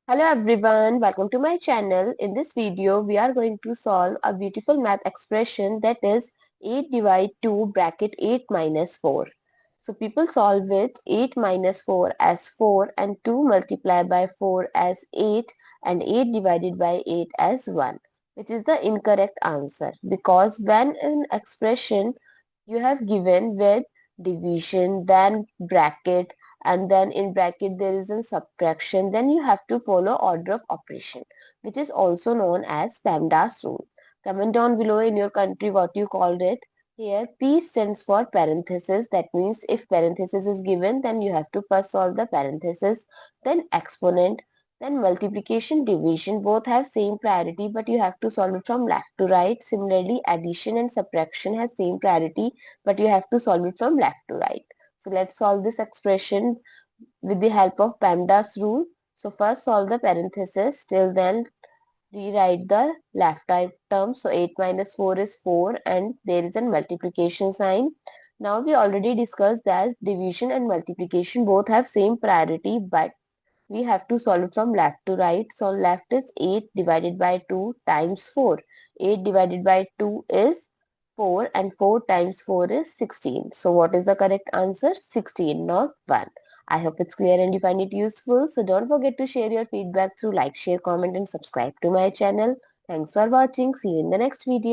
Hello everyone, welcome to my channel. In this video, we are going to solve a beautiful math expression that is 8 divide 2 bracket 8 minus 4. So people solve it 8 minus 4 as 4 and 2 multiplied by 4 as 8 and 8 divided by 8 as 1, which is the incorrect answer because when an expression you have given with division, then bracket, and then in bracket there is a subtraction, then you have to follow order of operation, which is also known as PEMDAS rule. Comment down below in your country what you called it. Here P stands for parenthesis. That means if parenthesis is given, then you have to first solve the parenthesis, then exponent, then multiplication, division. Both have same priority, but you have to solve it from left to right. Similarly, addition and subtraction has same priority, but you have to solve it from left to right. So let's solve this expression with the help of PEMDAS rule. So first solve the parenthesis, till then rewrite the left term. So 8 minus 4 is 4 and there is a multiplication sign. Now we already discussed that division and multiplication both have same priority, but we have to solve it from left to right. So left is 8 divided by 2 times 4. 8 divided by 2 is 4 and 4 times 4 is 16. So what is the correct answer? 16, not 1. I hope it's clear and you find it useful. So don't forget to share your feedback through like, share, comment and subscribe to my channel. Thanks for watching. See you in the next video.